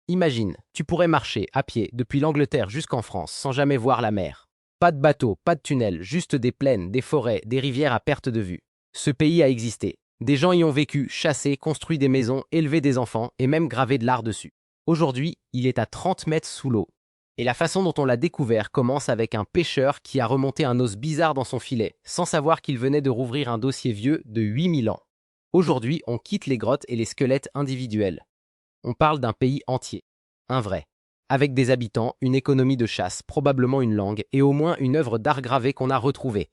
Imagine, tu pourrais marcher à pied depuis l'Angleterre jusqu'en France sans jamais voir la mer. Pas de bateau, pas de tunnel, juste des plaines, des forêts, des rivières à perte de vue. Ce pays a existé. Des gens y ont vécu, chassé, construit des maisons, élevé des enfants et même gravé de l'art dessus. Aujourd'hui, il est à 30 mètres sous l'eau. Et la façon dont on l'a découvert commence avec un pêcheur qui a remonté un os bizarre dans son filet, sans savoir qu'il venait de rouvrir un dossier vieux de 8000 ans. Aujourd'hui, on quitte les grottes et les squelettes individuels. On parle d'un pays entier. Un vrai. Avec des habitants, une économie de chasse, probablement une langue et au moins une œuvre d'art gravé qu'on a retrouvée.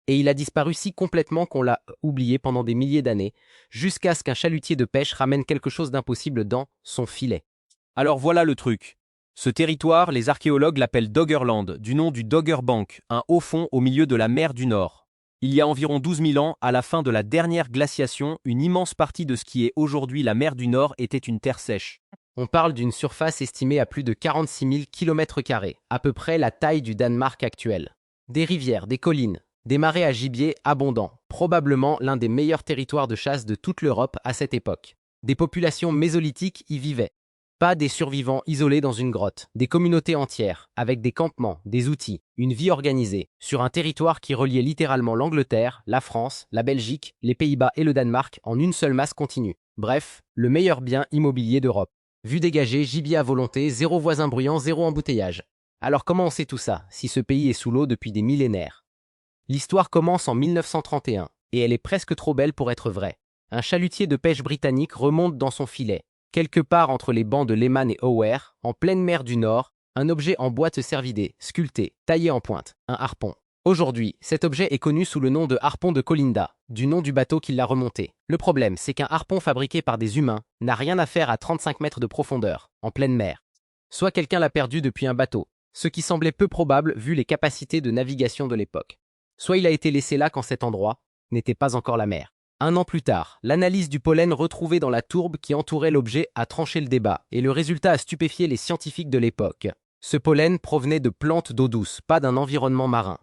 Et il a disparu si complètement qu'on l'a oublié pendant des milliers d'années, jusqu'à ce qu'un chalutier de pêche ramène quelque chose d'impossible dans son filet. Alors voilà le truc. Ce territoire, les archéologues l'appellent Doggerland, du nom du Doggerbank, un haut fond au milieu de la mer du Nord. Il y a environ 12 000 ans, à la fin de la dernière glaciation, une immense partie de ce qui est aujourd'hui la mer du Nord était une terre sèche. On parle d'une surface estimée à plus de 46 000 km², à peu près la taille du Danemark actuel. Des rivières, des collines, des marais à gibier abondants, probablement l'un des meilleurs territoires de chasse de toute l'Europe à cette époque. Des populations mésolithiques y vivaient. Pas des survivants isolés dans une grotte, des communautés entières, avec des campements, des outils, une vie organisée, sur un territoire qui reliait littéralement l'Angleterre, la France, la Belgique, les Pays-Bas et le Danemark en une seule masse continue. Bref, le meilleur bien immobilier d'Europe. Vue dégagée, gibier à volonté, zéro voisin bruyant, zéro embouteillage. Alors comment on sait tout ça, si ce pays est sous l'eau depuis des millénaires? L'histoire commence en 1931, et elle est presque trop belle pour être vraie. Un chalutier de pêche britannique remonte dans son filet. Quelque part entre les bancs de Lehman et Hower, en pleine mer du Nord, un objet en boîte cervidé, sculpté, taillé en pointe, un harpon. Aujourd'hui, cet objet est connu sous le nom de harpon de Colinda, du nom du bateau qui l'a remonté. Le problème, c'est qu'un harpon fabriqué par des humains n'a rien à faire à 35 mètres de profondeur, en pleine mer. Soit quelqu'un l'a perdu depuis un bateau, ce qui semblait peu probable vu les capacités de navigation de l'époque. Soit il a été laissé là quand cet endroit n'était pas encore la mer. Un an plus tard, l'analyse du pollen retrouvé dans la tourbe qui entourait l'objet a tranché le débat, et le résultat a stupéfié les scientifiques de l'époque. Ce pollen provenait de plantes d'eau douce, pas d'un environnement marin.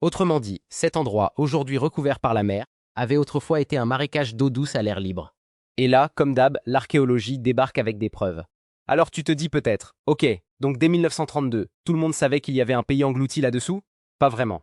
Autrement dit, cet endroit, aujourd'hui recouvert par la mer, avait autrefois été un marécage d'eau douce à l'air libre. Et là, comme d'hab, l'archéologie débarque avec des preuves. Alors tu te dis peut-être, ok, donc dès 1932, tout le monde savait qu'il y avait un pays englouti là-dessous? Pas vraiment.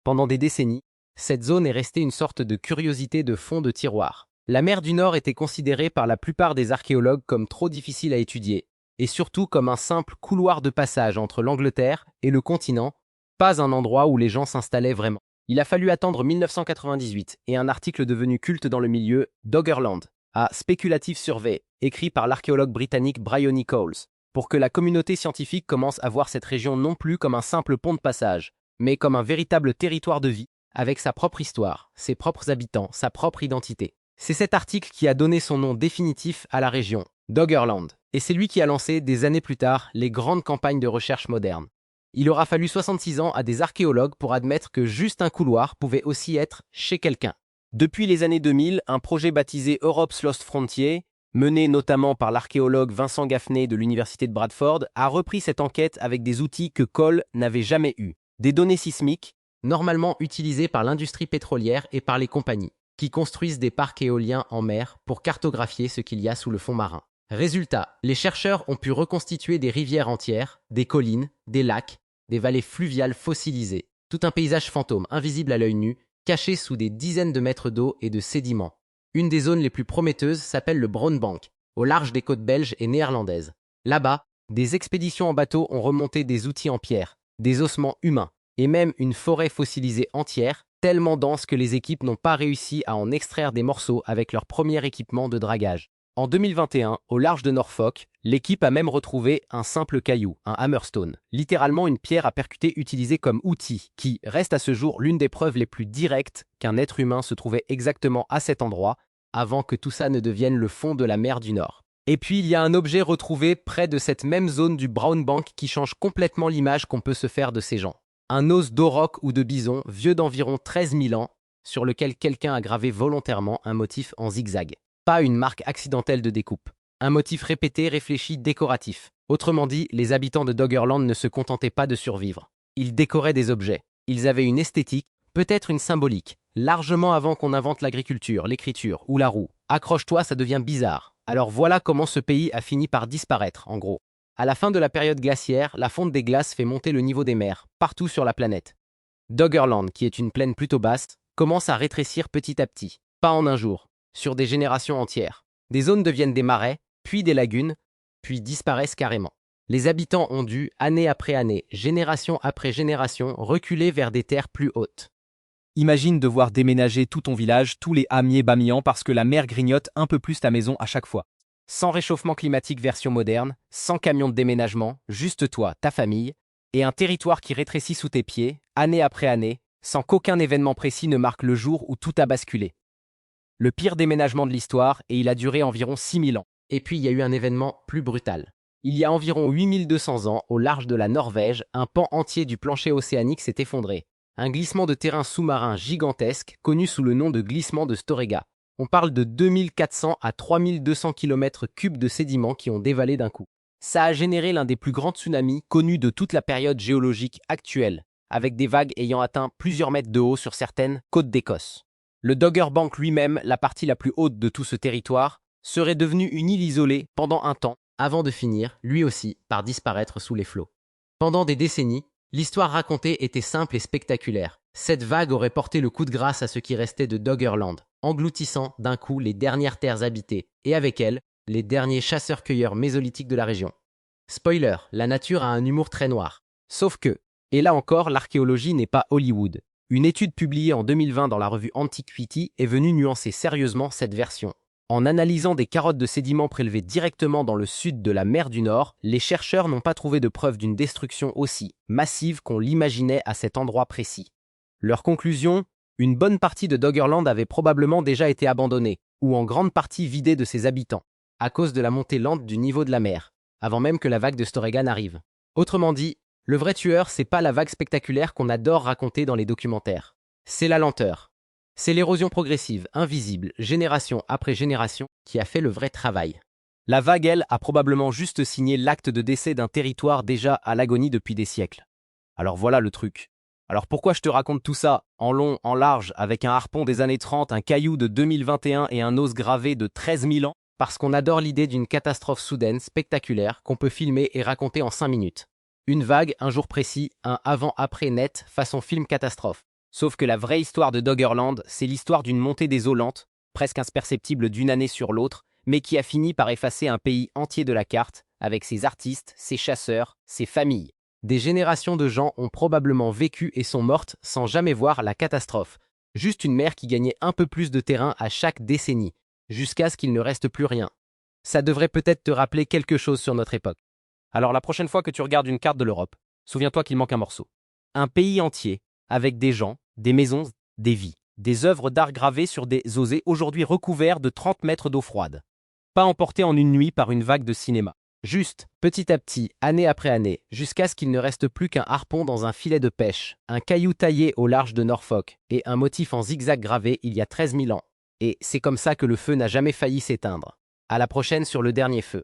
Pendant des décennies, cette zone est restée une sorte de curiosité de fond de tiroir. La mer du Nord était considérée par la plupart des archéologues comme trop difficile à étudier, et surtout comme un simple couloir de passage entre l'Angleterre et le continent, pas un endroit où les gens s'installaient vraiment. Il a fallu attendre 1998 et un article devenu culte dans le milieu, Doggerland, à Speculative Survey, écrit par l'archéologue britannique Bryony Coles, pour que la communauté scientifique commence à voir cette région non plus comme un simple pont de passage, mais comme un véritable territoire de vie, avec sa propre histoire, ses propres habitants, sa propre identité. C'est cet article qui a donné son nom définitif à la région, Doggerland, et c'est lui qui a lancé, des années plus tard, les grandes campagnes de recherche modernes. Il aura fallu 66 ans à des archéologues pour admettre que juste un couloir pouvait aussi être chez quelqu'un. Depuis les années 2000, un projet baptisé Europe's Lost Frontier, mené notamment par l'archéologue Vincent Gaffney de l'université de Bradford, a repris cette enquête avec des outils que Cole n'avait jamais eus. Des données sismiques, Normalement utilisés par l'industrie pétrolière et par les compagnies, qui construisent des parcs éoliens en mer pour cartographier ce qu'il y a sous le fond marin. Résultat, les chercheurs ont pu reconstituer des rivières entières, des collines, des lacs, des vallées fluviales fossilisées, tout un paysage fantôme invisible à l'œil nu, caché sous des dizaines de mètres d'eau et de sédiments. Une des zones les plus prometteuses s'appelle le Brownbank, au large des côtes belges et néerlandaises. Là-bas, des expéditions en bateau ont remonté des outils en pierre, des ossements humains, et même une forêt fossilisée entière, tellement dense que les équipes n'ont pas réussi à en extraire des morceaux avec leur premier équipement de dragage. En 2021, au large de Norfolk, l'équipe a même retrouvé un simple caillou, un hammerstone, littéralement une pierre à percuter utilisée comme outil, qui reste à ce jour l'une des preuves les plus directes qu'un être humain se trouvait exactement à cet endroit, avant que tout ça ne devienne le fond de la mer du Nord. Et puis il y a un objet retrouvé près de cette même zone du Brownbank qui change complètement l'image qu'on peut se faire de ces gens. Un os d'auroch ou de bison vieux d'environ 13 000 ans, sur lequel quelqu'un a gravé volontairement un motif en zigzag. Pas une marque accidentelle de découpe. Un motif répété, réfléchi, décoratif. Autrement dit, les habitants de Doggerland ne se contentaient pas de survivre. Ils décoraient des objets. Ils avaient une esthétique, peut-être une symbolique, largement avant qu'on invente l'agriculture, l'écriture ou la roue. Accroche-toi, ça devient bizarre. Alors voilà comment ce pays a fini par disparaître, en gros. À la fin de la période glaciaire, la fonte des glaces fait monter le niveau des mers, partout sur la planète. Doggerland, qui est une plaine plutôt basse, commence à rétrécir petit à petit, pas en un jour, sur des générations entières. Des zones deviennent des marais, puis des lagunes, puis disparaissent carrément. Les habitants ont dû, année après année, génération après génération, reculer vers des terres plus hautes. Imagine devoir déménager tout ton village, tous les amiers bâmillants parce que la mer grignote un peu plus ta maison à chaque fois. Sans réchauffement climatique version moderne, sans camion de déménagement, juste toi, ta famille, et un territoire qui rétrécit sous tes pieds, année après année, sans qu'aucun événement précis ne marque le jour où tout a basculé. Le pire déménagement de l'histoire, et il a duré environ 6000 ans. Et puis il y a eu un événement plus brutal. Il y a environ 8200 ans, au large de la Norvège, un pan entier du plancher océanique s'est effondré. Un glissement de terrain sous-marin gigantesque, connu sous le nom de glissement de Storegga. On parle de 2400 à 3200 km3 de sédiments qui ont dévalé d'un coup. Ça a généré l'un des plus grands tsunamis connus de toute la période géologique actuelle, avec des vagues ayant atteint plusieurs mètres de haut sur certaines côtes d'Écosse. Le Dogger Bank lui-même, la partie la plus haute de tout ce territoire, serait devenu une île isolée pendant un temps, avant de finir, lui aussi, par disparaître sous les flots. Pendant des décennies, l'histoire racontée était simple et spectaculaire. Cette vague aurait porté le coup de grâce à ce qui restait de Doggerland, engloutissant d'un coup les dernières terres habitées, et avec elles, les derniers chasseurs-cueilleurs mésolithiques de la région. Spoiler, la nature a un humour très noir. Sauf que, et là encore, l'archéologie n'est pas Hollywood. Une étude publiée en 2020 dans la revue Antiquity est venue nuancer sérieusement cette version. En analysant des carottes de sédiments prélevés directement dans le sud de la mer du Nord, les chercheurs n'ont pas trouvé de preuve d'une destruction aussi massive qu'on l'imaginait à cet endroit précis. Leur conclusion, une bonne partie de Doggerland avait probablement déjà été abandonnée, ou en grande partie vidée de ses habitants, à cause de la montée lente du niveau de la mer, avant même que la vague de Storegga n'arrive. Autrement dit, le vrai tueur, c'est pas la vague spectaculaire qu'on adore raconter dans les documentaires. C'est la lenteur. C'est l'érosion progressive, invisible, génération après génération, qui a fait le vrai travail. La vague, elle, a probablement juste signé l'acte de décès d'un territoire déjà à l'agonie depuis des siècles. Alors voilà le truc. Alors pourquoi je te raconte tout ça, en long, en large, avec un harpon des années 30, un caillou de 2021 et un os gravé de 13 000 ans? Parce qu'on adore l'idée d'une catastrophe soudaine, spectaculaire, qu'on peut filmer et raconter en 5 minutes. Une vague, un jour précis, un avant-après net, façon film catastrophe. Sauf que la vraie histoire de Doggerland, c'est l'histoire d'une montée des eaux lentes, presque imperceptible d'une année sur l'autre, mais qui a fini par effacer un pays entier de la carte, avec ses artistes, ses chasseurs, ses familles. Des générations de gens ont probablement vécu et sont mortes sans jamais voir la catastrophe. Juste une mer qui gagnait un peu plus de terrain à chaque décennie, jusqu'à ce qu'il ne reste plus rien. Ça devrait peut-être te rappeler quelque chose sur notre époque. Alors la prochaine fois que tu regardes une carte de l'Europe, souviens-toi qu'il manque un morceau. Un pays entier, avec des gens, des maisons, des vies, des œuvres d'art gravées sur des osées aujourd'hui recouverts de 30 mètres d'eau froide. Pas emportés en une nuit par une vague de cinéma. Juste, petit à petit, année après année, jusqu'à ce qu'il ne reste plus qu'un harpon dans un filet de pêche, un caillou taillé au large de Norfolk et un motif en zigzag gravé il y a 13 000 ans. Et c'est comme ça que le feu n'a jamais failli s'éteindre. À la prochaine sur le dernier feu.